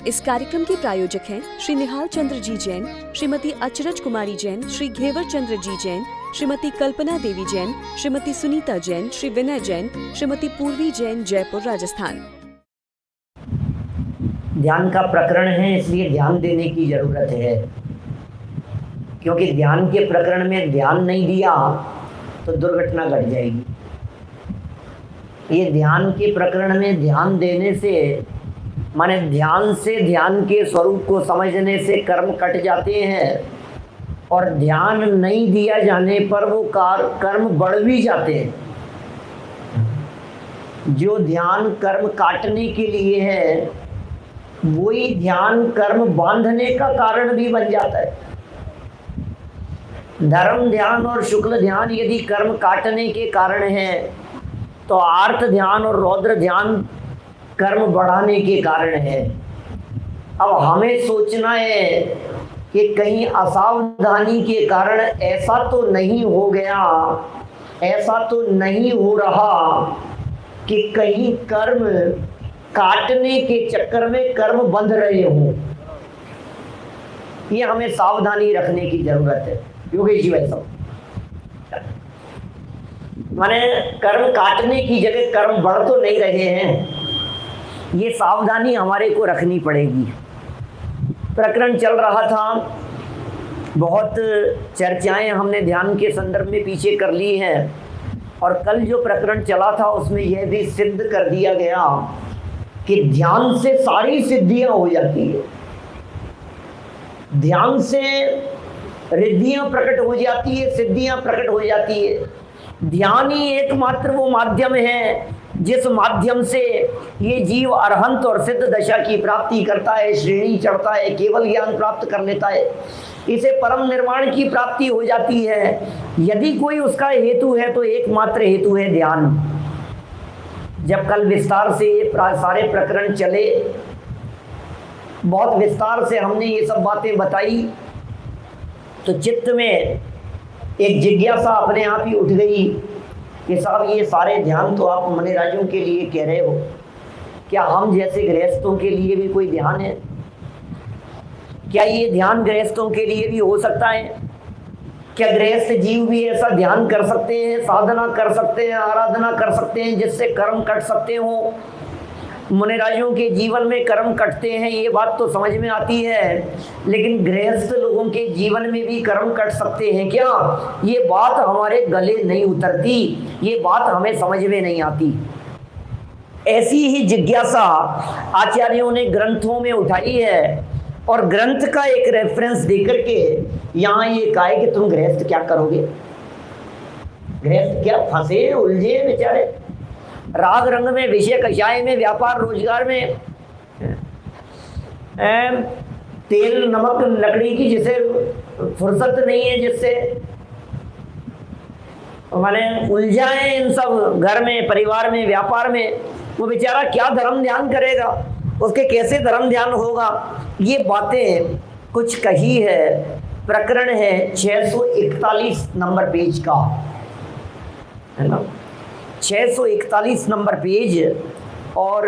इस कार्यक्रम के प्रायोजक हैं श्री निहाल चंद्र जी जैन, श्रीमती अचरज कुमारी जैन, श्री घेवर चंद्र जी जैन, श्रीमती कल्पना देवी जैन, श्रीमती सुनीता जैन, श्री विनय जैन, श्रीमती पूर्वी जैन, जयपुर, राजस्थान। ध्यान का प्रकरण है, इसलिए ध्यान देने की जरूरत है, क्योंकि ध्यान के प्रकरण में ध्यान नहीं दिया तो दुर्घटना घट जाएगी। ये ध्यान के प्रकरण में ध्यान देने से, माने ध्यान से ध्यान के स्वरूप को समझने से कर्म कट जाते हैं, और ध्यान नहीं दिया जाने पर वो कर्म बढ़ भी जाते हैं। जो ध्यान कर्म काटने के लिए है, वही ध्यान कर्म बांधने का कारण भी बन जाता है। धर्म ध्यान और शुक्ल ध्यान यदि कर्म काटने के कारण है, तो आर्त ध्यान और रौद्र ध्यान कर्म बढ़ाने के कारण है। अब हमें सोचना है कि कहीं असावधानी के कारण ऐसा तो नहीं हो गया, ऐसा तो नहीं हो रहा कि कहीं कर्म काटने के चक्कर में कर्म बंध रहे हों। ये हमें सावधानी रखने की जरूरत है। योगेश जी भाई साहब, माने कर्म काटने की जगह कर्म बढ़ तो नहीं रहे हैं, ये सावधानी हमारे को रखनी पड़ेगी। प्रकरण चल रहा था, बहुत चर्चाएं हमने ध्यान के संदर्भ में पीछे कर ली हैं, और कल जो प्रकरण चला था उसमें यह भी सिद्ध कर दिया गया कि ध्यान से सारी सिद्धियां हो जाती है। ध्यान से रिद्धियां प्रकट हो जाती है, सिद्धियां प्रकट हो जाती है। ध्यान ही एकमात्र वो माध्यम है जिस माध्यम से ये जीव अरहंत और सिद्ध दशा की प्राप्ति करता है, श्रेणी चढ़ता है, केवल ज्ञान प्राप्त कर लेता है, इसे परम निर्वाण की प्राप्ति हो जाती है। यदि कोई उसका हेतु है तो एकमात्र हेतु है ध्यान। जब कल विस्तार से ये सारे प्रकरण चले, बहुत विस्तार से हमने ये सब बातें बताई, तो चित्त में एक जिज्ञासा अपने आप ही उठ गई कि साहब ये सारे ध्यान तो आप मुनिराजों के लिए कह रहे हो, क्या हम जैसे गृहस्थों के लिए भी कोई ध्यान है? क्या ये ध्यान गृहस्थों के लिए भी हो सकता है? क्या गृहस्थ जीव भी ऐसा ध्यान कर सकते हैं, साधना कर सकते हैं, आराधना कर सकते हैं जिससे कर्म कट सकते हो? मुनिराजों के जीवन में कर्म कटते हैं, ये बात तो समझ में आती है, लेकिन गृहस्थ लोगों के जीवन में भी कर्म कट सकते हैं क्या? ये बात हमारे गले नहीं उतरती, ये बात हमें समझ में नहीं आती। ऐसी ही जिज्ञासा आचार्यों ने ग्रंथों में उठाई है, और ग्रंथ का एक रेफरेंस देकर के यहाँ ये कहा है कि तुम गृहस्थ क्या करोगे? गृहस्थ क्या फंसे उलझे बेचारे, राग रंग में, विषय कषाय में, व्यापार रोजगार में, तेल नमक लकड़ी की जिसे फुर्सत नहीं है, जिससे माने उलझाए इन सब घर में, परिवार में, व्यापार में, वो बेचारा क्या धर्म ध्यान करेगा, उसके कैसे धर्म ध्यान होगा? ये बातें कुछ कही है। प्रकरण है 641 नंबर पेज का, है ना, 641 नंबर पेज। और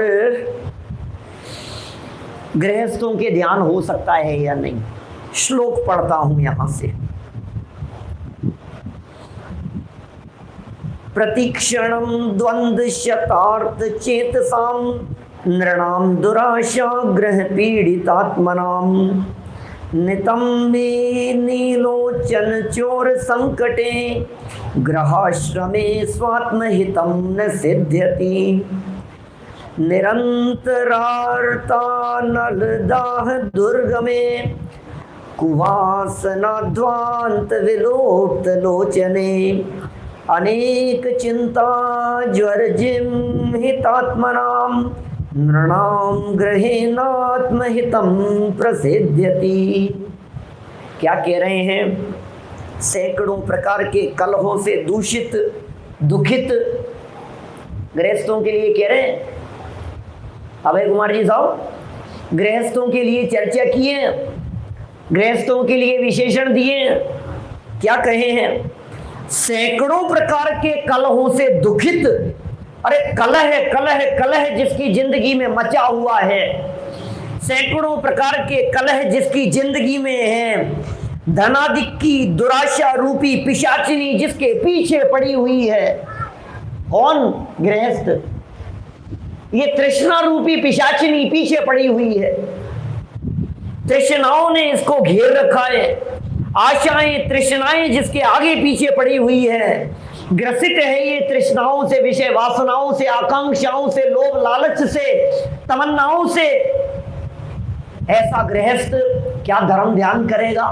गृहस्थों के ध्यान हो सकता है या नहीं, श्लोक पढ़ता हूं यहां से। प्रतिक्षणम द्वंद्व शतार्थ चेतसाम नृणाम दुराशा ग्रह पीड़ितात्मनाम नितम मे नीलोचन चोर संकटे ग्रहाश्रमे स्वात्महितं न सिद्ध्यति निरंतरार्ता नलदाह दुर्गमे कुवासनाध्वांत विलोप्त लोचने अनेक चिंता ज्वरजिम हितात्मनाम नृणाम ग्रहेनात्महितं प्रसिद्ध्यति। क्या कह रहे हैं? सैकड़ों प्रकार के कलहों से दूषित दुखित गृहस्थों के लिए कह रहे हैं। अभय कुमार जी साहब, गृहस्थों के लिए चर्चा किए, गृहस्थों के लिए विशेषण दिए, क्या कहे हैं? सैकड़ों प्रकार के कलहों से दुखित। अरे कलह कलह कलह जिसकी जिंदगी में मचा हुआ है, सैकड़ों प्रकार के कलह जिसकी जिंदगी में है, धनाधिक की दुराशा रूपी पिशाचिनी जिसके पीछे पड़ी हुई है। कौन? गृहस्थ। ये तृष्णा रूपी पिशाचिनी पीछे पड़ी हुई है। तृष्णाओं ने इसको घेर रखा है। आशाएं, तृष्णाएं जिसके आगे पीछे पड़ी हुई है। ग्रसित है ये तृष्णाओं से, विषय वासनाओं से, आकांक्षाओं से, लोभ लालच से, तमन्नाओं से। ऐसा गृहस्थ क्या धर्म ध्यान करेगा?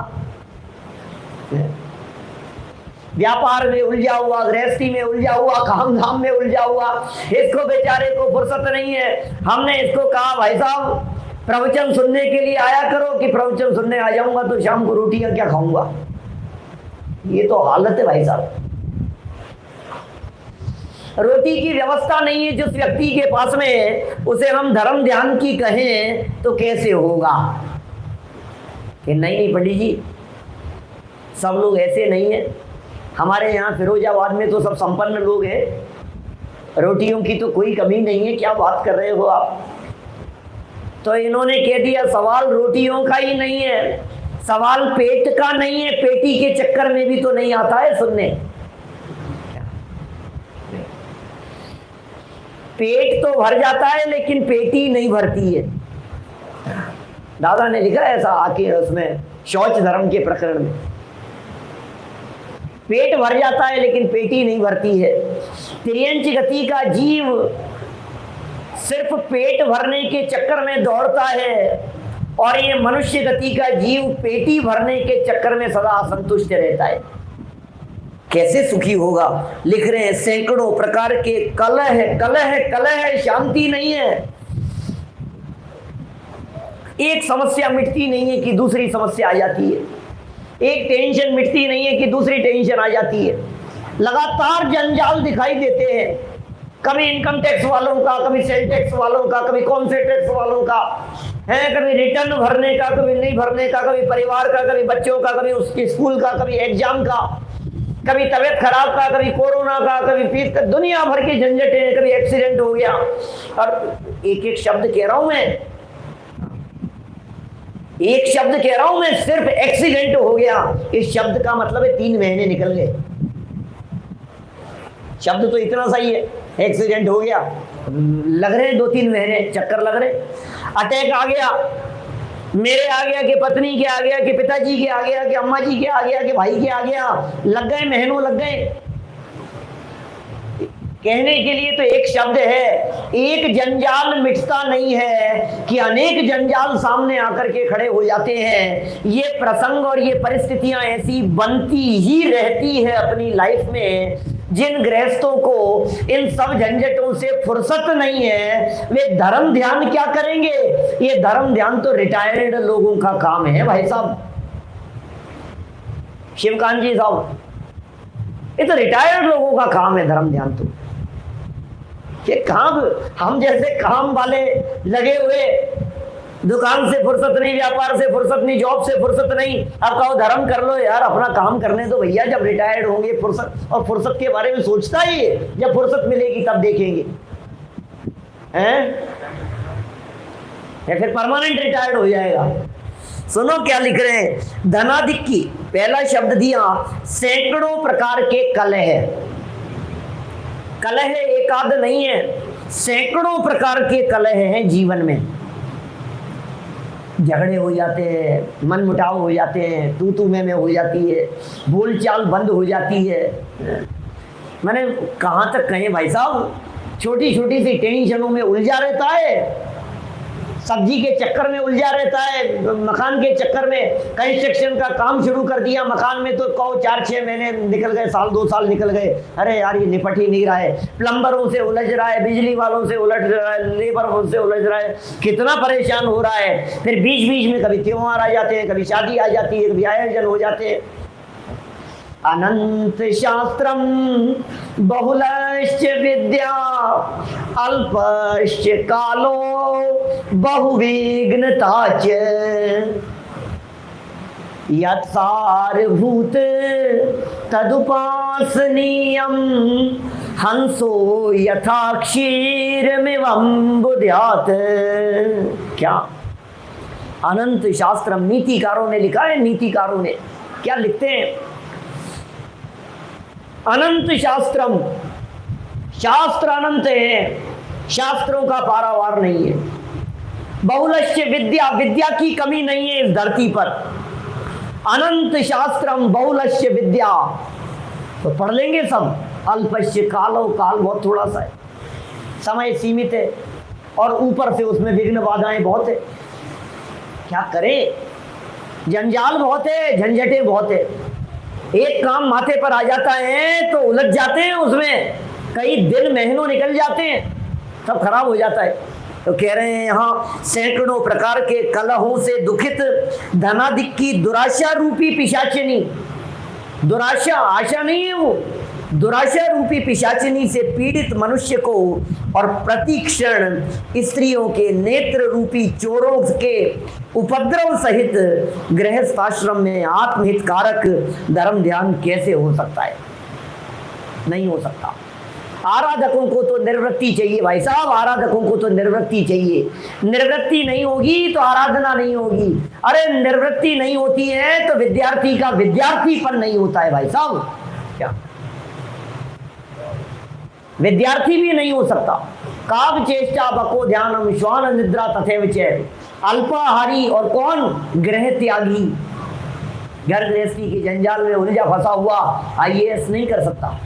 व्यापार में उलझा हुआ, गृहस्थी में उलझा हुआ, काम धाम में उलझा हुआ, इसको बेचारे को फुर्सत नहीं है। हमने इसको कहा भाई साहब प्रवचन सुनने के लिए आया करो, कि प्रवचन सुनने आ जाऊंगा तो शाम को रोटियां क्या खाऊंगा। ये तो हालत है भाई साहब। रोटी की व्यवस्था नहीं है जिस व्यक्ति के पास में, उसे हम धर्म ध्यान की कहें तो कैसे होगा? कि नहीं पंडित जी, सब लोग ऐसे नहीं है। हमारे यहाँ फिरोजाबाद में तो सब संपन्न लोग हैं, रोटियों की तो कोई कमी नहीं है। क्या बात कर रहे हो आप? तो इन्होंने कह दिया सवाल रोटियों का ही नहीं है, सवाल पेट का नहीं है। पेटी के चक्कर में भी तो नहीं आता है सुनने। पेट तो भर जाता है लेकिन पेटी नहीं भरती है। दादा ने लिखा ऐसा आके उसमें शौच धर्म के प्रकरण में, पेट भर जाता है लेकिन पेटी नहीं भरती है। तिर्यंच गति का जीव सिर्फ पेट भरने के चक्कर में दौड़ता है, और ये मनुष्य गति का जीव पेटी भरने के चक्कर में सदा असंतुष्ट रहता है। कैसे सुखी होगा? लिख रहे हैं सैकड़ों प्रकार के कलह, कलह, कलह, शांति नहीं है। एक समस्या मिटती नहीं है कि दूसरी समस्या आ जाती है। एक टेंशन मिटती नहीं है कि दूसरी टेंशन आ जाती है। लगातार जंजाल दिखाई देते हैं, कभी इनकम टैक्स वालों का, कभी सेल टैक्स वालों का, कभी कौन से टैक्स वालों का है, कभी रिटर्न भरने का, कभी नहीं भरने का, कभी परिवार का, कभी बच्चों का, कभी उसके स्कूल का, कभी एग्जाम का, कभी तबीयत खराब का, कभी कोरोना का, कभी फीस का, दुनिया भर के झंझट हैं। कभी एक्सीडेंट हो गया, और एक एक शब्द कह रहा हूं मैं, एक शब्द कह रहा हूं मैं, सिर्फ एक्सीडेंट हो गया, इस शब्द का मतलब है 3 महीने निकल गए। शब्द तो इतना सही है, एक्सीडेंट हो गया, लग रहे 2-3 महीने चक्कर लग रहे। अटैक आ गया, मेरे आ गया, कि पत्नी के आ गया, कि पिताजी के आ गया, कि अम्मा जी के आ गया, कि भाई के आ गया, लग गए, महीनों लग गए। कहने के लिए तो एक शब्द है, एक जंजाल मिटता नहीं है कि अनेक जंजाल सामने आकर के खड़े हो जाते हैं। ये प्रसंग और ये परिस्थितियां ऐसी बनती ही रहती है अपनी लाइफ में। जिन गृहस्थों को इन सब झंझटों से फुर्सत नहीं है, वे धर्म ध्यान क्या करेंगे? ये धर्म ध्यान तो रिटायर्ड लोगों का काम है भाई साहब। शिवकांत जी साहब, ये तो रिटायर्ड लोगों का काम है धर्म ध्यान। तो ये काम, हम जैसे काम वाले लगे हुए, दुकान से फुर्सत नहीं, व्यापार से फुर्सत नहीं, जॉब से फुर्सत नहीं, अब कहो धर्म कर लो यार, अपना काम करने दो भैया, जब रिटायर्ड होंगे फुर्सत, और फुर्सत के बारे में सोचता ही है, जब फुर्सत मिलेगी तब देखेंगे हैं, या फिर परमानेंट रिटायर्ड हो जाएगा। सुनो क्या लिख रहे हैं, धनाधिक की, पहला शब्द दिया, सैकड़ों प्रकार के कलह। कलह एकाध नहीं है, सैकड़ों प्रकार के कलह हैं जीवन में। झगड़े हो जाते हैं, मन मुटाव हो जाते हैं, तू मैं हो जाती है, बोलचाल बंद हो जाती है। मैंने कहाँ तक कहें भाई साहब, छोटी छोटी सी टेंशनों में उलझा रहता है, सब्जी के चक्कर में उलझा रहता है, मकान के चक्कर में, कंस्ट्रक्शन का काम शुरू कर दिया मकान में, तो कहो 4-6 महीने निकल गए, साल 2 साल निकल गए, अरे यार ये निपट ही नहीं रहा है। प्लम्बरों से उलझ रहा है, बिजली वालों से उलझ रहा है, लेबरों से उलझ रहा है, कितना परेशान हो रहा है। फिर बीच बीच में कभी त्योहार आ जाते हैं, कभी शादी आ जाती है, कभी आयोजन हो जाते हैं। अनंत शास्त्रम बहुलश्च विद्या अल्पश्च कालो बहुविघ्नताच यत्सारभूत तदुपासनीयं हंसो यथा क्षीरमिवं बुध्यात्। क्या अनंत शास्त्रम, नीतिकारों ने लिखा है, नीतिकारों ने क्या लिखते हैं? अनंत शास्त्रम, शास्त्र अनंत है, शास्त्रों का पारावार नहीं है। बहुलश्य विद्या, विद्या की कमी नहीं है इस धरती पर। अनंत शास्त्रम बहुलश्य विद्या, तो पढ़ लेंगे सब। अल्पश्य कालो, काल बहुत थोड़ा सा है, समय सीमित है, और ऊपर से उसमें विघ्न बाधाएं बहुत है। क्या करें, जंजाल बहुत है, झंझटें बहुत है। एक काम माथे पर आ जाता है तो उलझ जाते हैं, उसमें कई दिन महीनों निकल जाते हैं, सब खराब हो जाता है। तो कह रहे हैं यहाँ सैकड़ों प्रकार के कलहों से दुखित धनाधिक की दुराशा रूपी पिशाचिनी, दुराशा आशा नहीं है वो, दुराशा रूपी पिशाचिनी से पीड़ित मनुष्य को और प्रतिक्षण स्त्रियों के नेत्र रूपी चोरों के उपद्रव सहित गृहस्थ आश्रम में आत्महितकारक धर्म ध्यान कैसे हो सकता है? नहीं हो सकता। आराधकों को तो निर्वृत्ति चाहिए भाई साहब, आराधकों को तो निर्वृत्ति चाहिए। निर्वृत्ति नहीं होगी तो आराधना नहीं होगी। अरे निर्वृत्ति नहीं होती है तो विद्यार्थी का विद्यार्थीपन नहीं होता है भाई साहब। क्या विद्यार्थी भी नहीं हो सकता। काग चेष्टा बको ध्यानम श्वान निद्रा तथैव च, अल्पाहारी और कौन? गृह त्यागी, घर गृहस्थी के जंजाल में उलझा फंसा हुआ आईएएस नहीं कर सकता,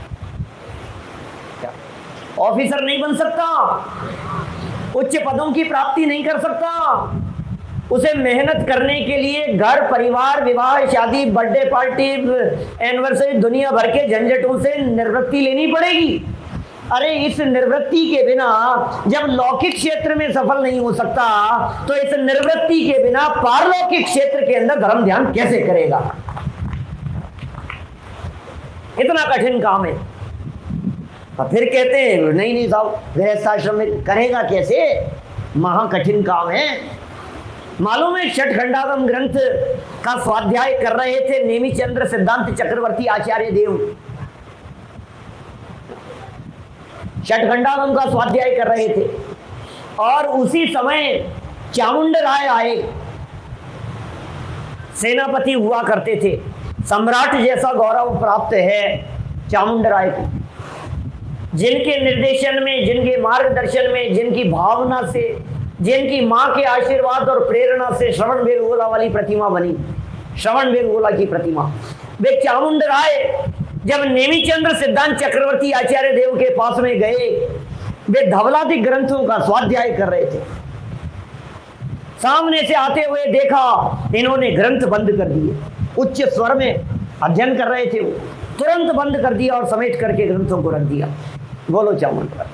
ऑफिसर नहीं बन सकता, उच्च पदों की प्राप्ति नहीं कर सकता। उसे मेहनत करने के लिए घर परिवार, विवाह, शादी, बर्थडे पार्टी, एनिवर्सरी, दुनिया भर के झंझटों से निवृत्ति लेनी पड़ेगी। अरे इस निवृत्ति के बिना जब लौकिक क्षेत्र में सफल नहीं हो सकता तो इस निवृत्ति के बिना पारलौकिक क्षेत्र के अंदर धर्म ध्यान कैसे करेगा? इतना कठिन काम है। और फिर कहते हैं नहीं साहब गृहस्थाश्रम में करेगा कैसे? महा कठिन काम है। मालूम है छठखंडागम ग्रंथ का स्वाध्याय कर रहे थे नेमिचंद्र सिद्धांत चक्रवर्ती आचार्य देव, छठखंडागम का स्वाध्याय कर रहे थे, और उसी समय चामुंड राय आए, सेनापति हुआ करते थे, सम्राट जैसा गौरव प्राप्त है चामुंड राय को, जिनके निर्देशन में, जिनके मार्गदर्शन में, जिनकी भावना से, जिनकी माँ के आशीर्वाद और प्रेरणा से श्रवण बेलगोला वाली प्रतिमा बनी, श्रवण बेलगोला की प्रतिमा। वे चामुंड राय जब नेमिचंद्र सिद्धांत चक्रवर्ती आचार्य देव के पास में गए, वे धवलादि ग्रंथों का स्वाध्याय कर रहे थे। सामने से आते हुए देखा, इन्होंने ग्रंथ बंद कर दिए, उच्च स्वर में अध्ययन कर रहे थे, वो तुरंत बंद कर दिया और समेट करके ग्रंथों को रख दिया। बोलो चामुंड राय,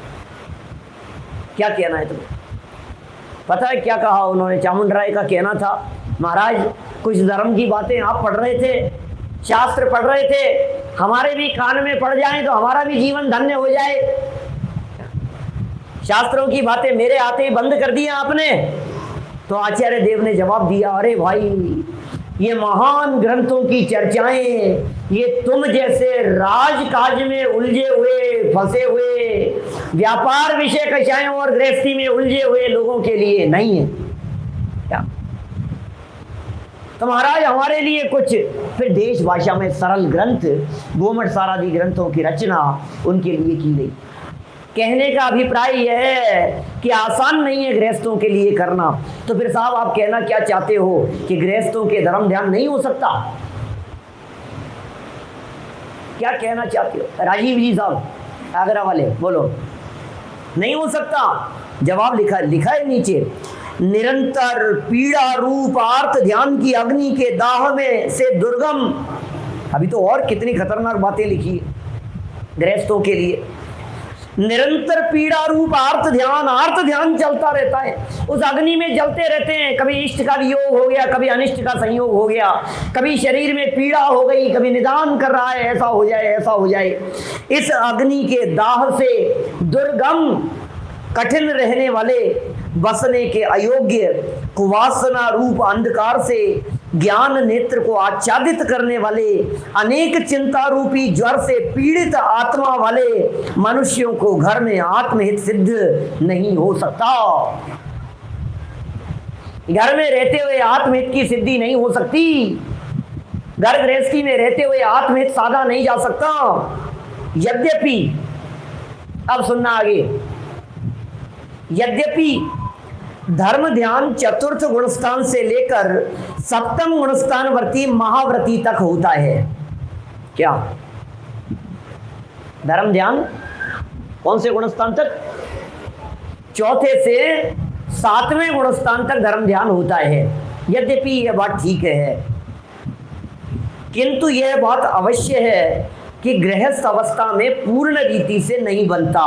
क्या कहना है तुम्हें? पता है क्या कहा उन्होंने? चामुंड राय का कहना था, महाराज कुछ धर्म की बातें आप पढ़ रहे थे, शास्त्र पढ़ रहे थे, हमारे भी कान में पड़ जाएं तो हमारा भी जीवन धन्य हो जाए। शास्त्रों की बातें मेरे आते ही बंद कर दिया आपने। तो आचार्य देव ने जवाब दिया, अरे भाई ये महान ग्रंथों की चर्चाएं ये तुम जैसे राजकाज में उलझे हुए, फंसे हुए, व्यापार विषय कषायों और गृहस्थी में उलझे हुए लोगों के लिए नहीं है। क्या तो महाराज हमारे लिए कुछ फिर देश भाषा में सरल ग्रंथ, गोमठ सारादि ग्रंथों की रचना उनके लिए की गई। कहने का अभिप्राय यह है कि आसान नहीं है गृहस्थों के लिए करना। तो फिर साहब आप कहना क्या चाहते हो कि गृहस्थों के धर्म ध्यान नहीं हो सकता? क्या कहना चाहते हो राजीव जी साहब आगरा वाले? बोलो नहीं हो सकता। जवाब लिखा है नीचे, निरंतर पीड़ा रूप आर्त ध्यान की अग्नि के दाह में से दुर्गम। अभी तो और कितनी खतरनाक बातें लिखी है गृहस्थों के लिए। निरंतर पीड़ा रूप आर्त ध्यान चलता रहता है, उस अग्नि में जलते रहते हैं। कभी इष्ट का वियोग हो गया, कभी अनिष्ट का संयोग हो गया, कभी शरीर में पीड़ा हो गई, कभी निदान कर रहा है ऐसा हो जाए ऐसा हो जाए। इस अग्नि के दाह से दुर्गम कठिन रहने वाले, बसने के अयोग्य कुवासना रूप अंधकार से ज्ञान नेत्र को आच्छादित करने वाले, अनेक चिंता रूपी ज्वर से पीड़ित आत्मा वाले मनुष्यों को घर में आत्महित सिद्ध नहीं हो सकता। घर में रहते हुए आत्महित की सिद्धि नहीं हो सकती। घर गृहस्थी में रहते हुए आत्महित साधा नहीं जा सकता। यद्यपि, अब सुनना आगे, यद्यपि धर्म ध्यान चतुर्थ गुणस्थान से लेकर सप्तम गुणस्थानवर्ती महाव्रती तक होता है। क्या धर्म ध्यान कौन से गुणस्थान तक? चौथे से सातवें गुणस्थान तक धर्म ध्यान होता है। यद्यपि यह बात ठीक है, किंतु यह बात अवश्य है कि गृहस्थ अवस्था में पूर्ण रीति से नहीं बनता,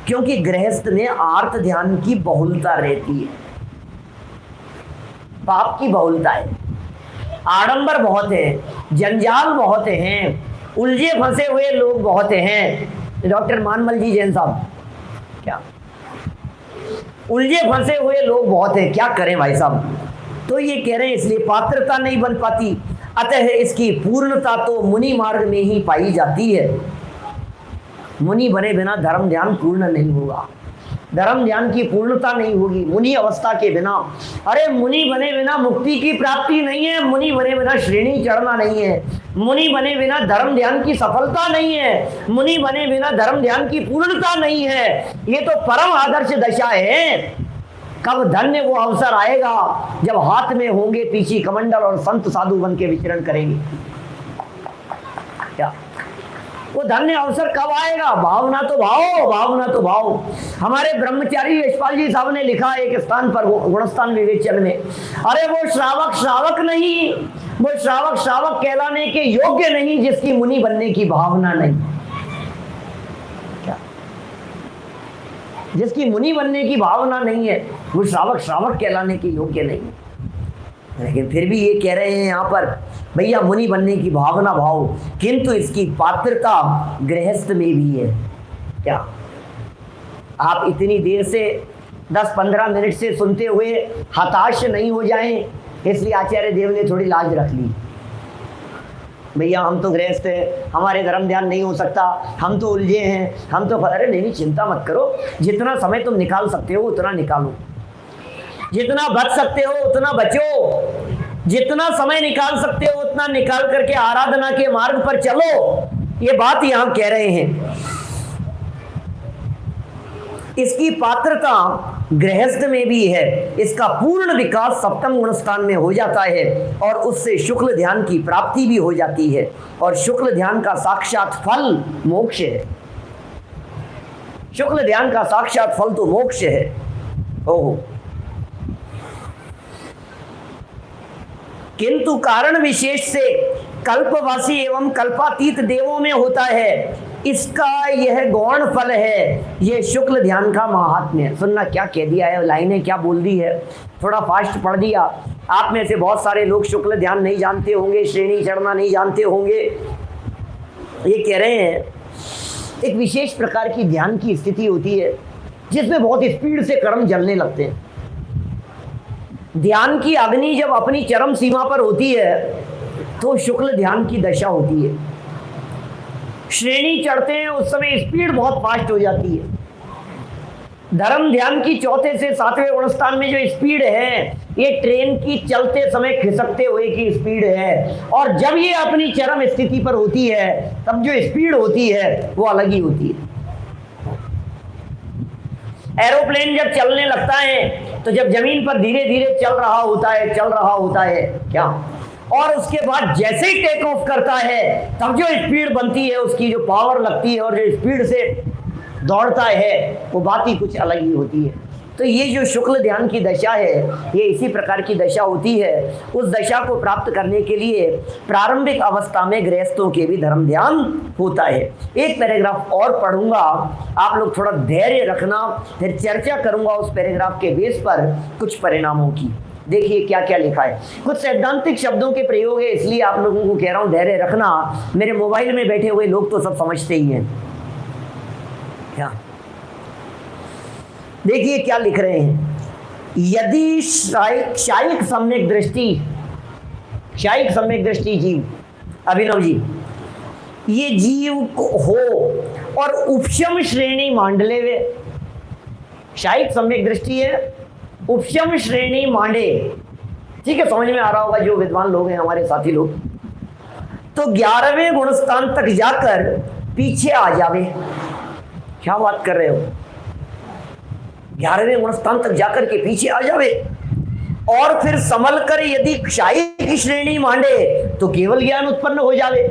क्योंकि गृहस्थ में आर्त ध्यान की बहुलता रहती है, पाप की बहुलता है, आडंबर बहुत है, जंजाल बहुत हैं, उलझे फंसे हुए लोग बहुत हैं। डॉक्टर मानमल जी जैन साहब, क्या उलझे फंसे हुए लोग बहुत हैं, क्या करें भाई साहब? तो ये कह रहे हैं इसलिए पात्रता नहीं बन पाती, अतः इसकी पूर्णता तो मुनि मार्ग में ही पाई जाती है। मुनि बने बिना धर्म ध्यान पूर्ण नहीं होगा, धर्म ध्यान की पूर्णता नहीं होगी मुनि अवस्था के बिना। अरे मुनि बने बिना मुक्ति की प्राप्ति नहीं है, मुनि बने बिना श्रेणी चढ़ना नहीं है, मुनि बने बिना धर्म ध्यान की सफलता नहीं है, मुनि बने बिना धर्म ध्यान की पूर्णता नहीं है। ये तो परम आदर्श दशा है। कब धन्य वो अवसर आएगा जब हाथ में होंगे पीछे कमंडल और संत साधु बन के विचरण करेंगे। क्या वो धन्य अवसर कब आएगा? भावना तो भाव, भावना तो भाव। हमारे ब्रह्मचारी यशपाल जी साहब ने लिखा एक स्थान पर गुणस्थान विवेचन में, अरे वो श्रावक श्रावक नहीं, वो श्रावक श्रावक कहलाने के योग्य नहीं जिसकी मुनि बनने की भावना नहीं। क्या जिसकी मुनि बनने की भावना नहीं है वो श्रावक श्रावक कहलाने के योग्य नहीं। लेकिन फिर भी ये कह रहे हैं यहाँ पर, भैया मुनि बनने की भावना भाव, किंतु इसकी पात्रता गृहस्थ में भी है। क्या आप इतनी देर से 10-15 मिनट से सुनते हुए हताश नहीं हो जाएं, इसलिए आचार्य देव ने थोड़ी लाज रख ली। भैया हम तो गृहस्थ हैं, हमारे धर्म ध्यान नहीं हो सकता, हम तो उलझे हैं, हम तो। अरे नहीं, चिंता मत करो, जितना समय तुम निकाल सकते हो उतना निकालो, जितना बच सकते हो उतना बचो, जितना समय निकाल सकते हो उतना निकाल करके आराधना के मार्ग पर चलो। ये बात यहां कह रहे हैं। इसकी पात्रता गृहस्थ में भी है, इसका पूर्ण विकास सप्तम गुणस्थान में हो जाता है और उससे शुक्ल ध्यान की प्राप्ति भी हो जाती है, और शुक्ल ध्यान का साक्षात फल मोक्ष है। शुक्ल ध्यान का साक्षात फल तो मोक्ष है। ओहो, किंतु कारण विशेष से कल्पवासी एवं कल्पातीत देवों में होता है, इसका यह गौण फल है। यह शुक्ल ध्यान का महात्म्य। सुनना क्या कह दिया है, लाइनें क्या बोल दी है, थोड़ा फास्ट पढ़ दिया। आप में से बहुत सारे लोग शुक्ल ध्यान नहीं जानते होंगे, श्रेणी चढ़ना नहीं जानते होंगे। ये कह रहे हैं एक विशेष प्रकार की ध्यान की स्थिति होती है जिसमें बहुत स्पीड से कर्म जलने लगते हैं। ध्यान की अग्नि जब अपनी चरम सीमा पर होती है तो शुक्ल ध्यान की दशा होती है। श्रेणी चढ़ते हैं उस समय स्पीड बहुत फास्ट हो जाती है। धर्म ध्यान की चौथे से सातवें गुणस्थान में जो स्पीड है, ये ट्रेन की चलते समय खिसकते हुए की स्पीड है, और जब ये अपनी चरम स्थिति पर होती है तब जो स्पीड होती है वो अलग ही होती है। एरोप्लेन जब चलने लगता है तो जब जमीन पर धीरे धीरे चल रहा होता है क्या, और उसके बाद जैसे ही टेक ऑफ करता है तब जो स्पीड बनती है, उसकी जो पावर लगती है और जो स्पीड से दौड़ता है, वो बात ही कुछ अलग ही होती है। तो ये जो शुक्ल ध्यान की दशा है, ये इसी प्रकार की दशा होती है। उस दशा को प्राप्त करने के लिए प्रारंभिक अवस्था में गृहस्थों के भी धर्म ध्यान होता है। एक पैराग्राफ और पढ़ूंगा, आप लोग थोड़ा धैर्य रखना, फिर चर्चा करूंगा उस पैराग्राफ के बेस पर कुछ परिणामों की। देखिए क्या क्या लिखा है, कुछ सैद्धांतिक शब्दों के प्रयोग है, इसलिए आप लोगों को कह रहा हूं धैर्य रखना। मेरे मोबाइल में बैठे हुए लोग तो सब समझते ही हैं। क्या देखिए क्या लिख रहे हैं, यदि शायिक सम्यक दृष्टि जीव, अभिनव जी, ये जीव हो और उपशम श्रेणी मांडले वे, शायिक सम्यक दृष्टि है उपशम श्रेणी मांडे, ठीक है, समझ में आ रहा होगा जो विद्वान लोग हैं हमारे साथी लोग। तो 11वें गुणस्थान तक जाकर पीछे आ जावे। क्या बात कर रहे हो? 11वें गुणस्थान तक जाकर के पीछे आ जावे और फिर संभल कर यदि क्षाई की श्रेणी मांडे तो केवल ज्ञान उत्पन्न हो जावे।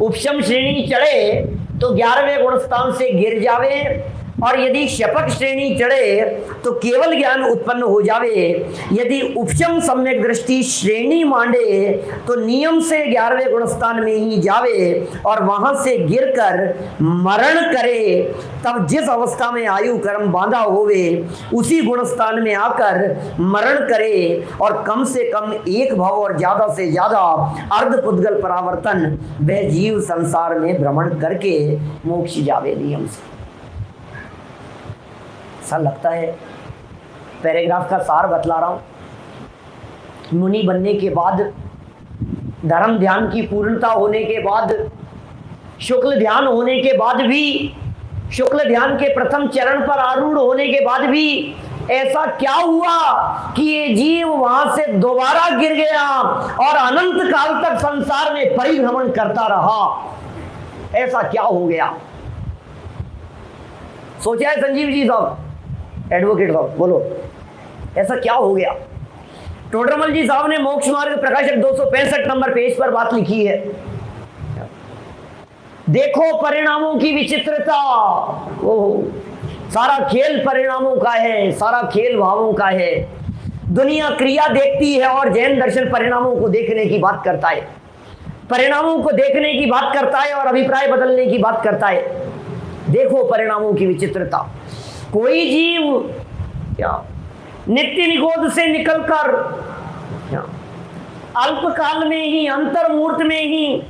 उपशम श्रेणी चढ़े तो 11वें गुणस्थान से गिर जावे और यदि शपक श्रेणी चढ़े तो केवल ज्ञान उत्पन्न हो जावे। यदि उपशम सम्यक दृष्टि श्रेणी मांडे तो नियम से 11वें गुणस्थान में ही जावे और वहां से गिरकर मरण करे। तब जिस अवस्था में आयु कर्म बांधा होवे उसी गुणस्थान में आकर मरण करे और कम से कम एक भाव और ज्यादा से ज्यादा अर्धपुद्गल परावर्तन वह जीव संसार में भ्रमण करके मोक्ष जावे नियम से। ऐसा लगता है पैराग्राफ का सार बतला रहा हूं। मुनि बनने के बाद, धर्म ध्यान की पूर्णता होने के बाद, शुक्ल ध्यान होने के बाद भी, शुक्ल ध्यान के प्रथम चरण पर आरूढ़ होने के बाद भी ऐसा क्या हुआ कि ये जीव वहां से दोबारा गिर गया और अनंत काल तक संसार में परिभ्रमण करता रहा? ऐसा क्या हो गया? सोचा है संजीव जी साहब, एडवोकेट साहब, बोलो ऐसा क्या हो गया? टोडरमल जी साहब ने मोक्ष मार्ग प्रकाशक 265 नंबर पेज पर बात लिखी है। देखो परिणामों की विचित्रता। ओह, सारा खेल परिणामों का है, सारा खेल भावों का है। दुनिया क्रिया देखती है और जैन दर्शन परिणामों को देखने की बात करता है, परिणामों को देखने की बात करता है और अभिप्राय बदलने की बात करता है। देखो परिणामों की विचित्रता। कोई जीव क्या नित्य निगोद से निकलकर क्या अल्पकाल में ही, अंतर्मूर्त में ही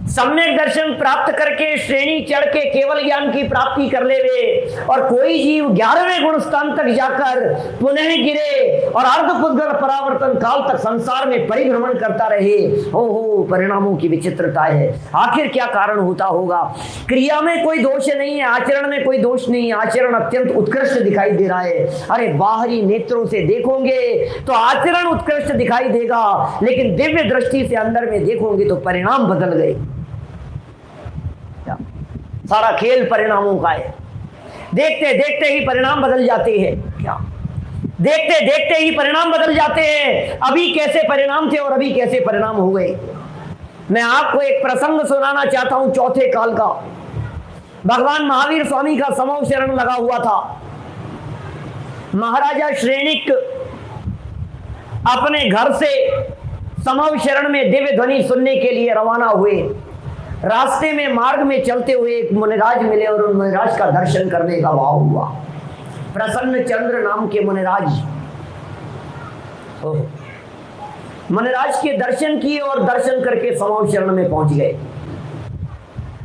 सम्यक दर्शन प्राप्त करके श्रेणी चढ़ के केवल ज्ञान की प्राप्ति कर लेवे और कोई जीव 11वें गुणस्थान तक जाकर पुनः गिरे और अर्धपुद्गल परावर्तन काल तक संसार में परिभ्रमण करता रहे। हो परिणामों की विचित्रता है। आखिर क्या कारण होता होगा? क्रिया में कोई दोष नहीं है, आचरण में कोई दोष नहीं है, आचरण अत्यंत उत्कृष्ट दिखाई दे रहा है। अरे बाहरी नेत्रों से देखोगे तो आचरण उत्कृष्ट दिखाई देगा, लेकिन दिव्य दृष्टि से अंदर में देखोगे तो परिणाम बदल गए। सारा खेल परिणामों का है। देखते देखते ही परिणाम बदल जाते हैं। क्या देखते देखते ही परिणाम बदल जाते हैं। अभी कैसे परिणाम थे और अभी कैसे परिणाम हो गए। मैं आपको एक प्रसंग सुनाना चाहता हूं चौथे काल का। भगवान महावीर स्वामी का समव शरण लगा हुआ था। महाराजा श्रेणिक अपने घर से समव शरण में दिव्य ध्वनि सुनने के लिए रवाना हुए। रास्ते में मार्ग में चलते हुए एक मुनिराज मिले और उन मुनिराज का दर्शन करने का भाव हुआ। प्रसन्न चंद्र नाम के मुनिराज। मुनिराज के दर्शन किए और दर्शन करके समव शरण में पहुंच गए।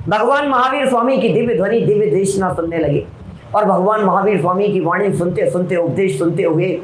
भगवान महावीर स्वामी की दिव्य ध्वनि, दिव्य देशना सुनने लगे और भगवान महावीर स्वामी की वाणी सुनते सुनते, उपदेश सुनते हुए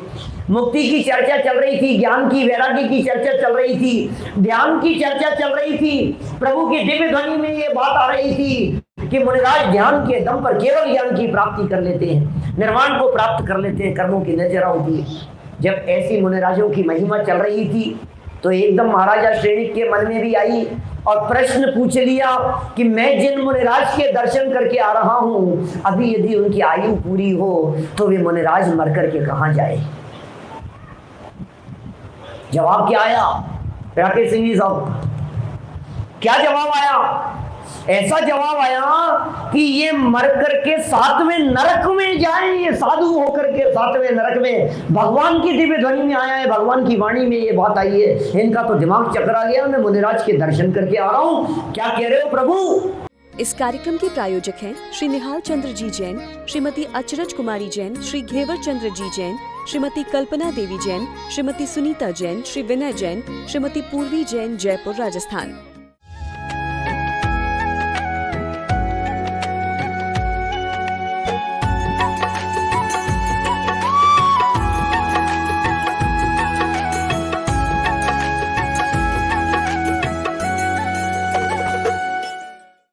मुक्ति की चर्चा चल रही थी, ज्ञान की, वैराग्य की चर्चा चल रही थी, ध्यान की चर्चा चल रही थी। प्रभु की दिव्य ध्वनि में ये बात आ रही थी कि मुनिराज ध्यान के दम पर केवल ज्ञान की प्राप्ति कर लेते हैं, निर्वाण को प्राप्त कर लेते हैं, कर्मों की नजर होती है। जब ऐसी मुनिराजों की महिमा चल रही थी तो एकदम महाराजा श्रेणिक के मन में भी आई और प्रश्न पूछ लिया कि मैं जिन मुनिराज के दर्शन करके आ रहा हूं, अभी यदि उनकी आयु पूरी हो तो वे मुनिराज मर करके कहां जाए? जवाब क्या आया राकेश सिंह जी साहब? क्या जवाब आया? ऐसा जवाब आया कि ये मर करके 7वें नरक में जाए। ये साधु होकर के 7वें नरक में। भगवान की दिव्य ध्वनि में आया है, भगवान की वाणी में ये बात आई है। इनका तो दिमाग चकरा गया। मैं मुनिराज के दर्शन करके आ रहा हूँ, क्या कह रहे हो प्रभु? इस कार्यक्रम के प्रायोजक हैं श्री निहाल चंद्र जी जैन, श्रीमती अचरज कुमारी जैन, श्री घेवर चंद्र जी जैन, श्रीमती कल्पना देवी जैन, श्रीमती सुनीता जैन, श्री विनय जैन, श्रीमती पूर्वी जैन, जयपुर, राजस्थान।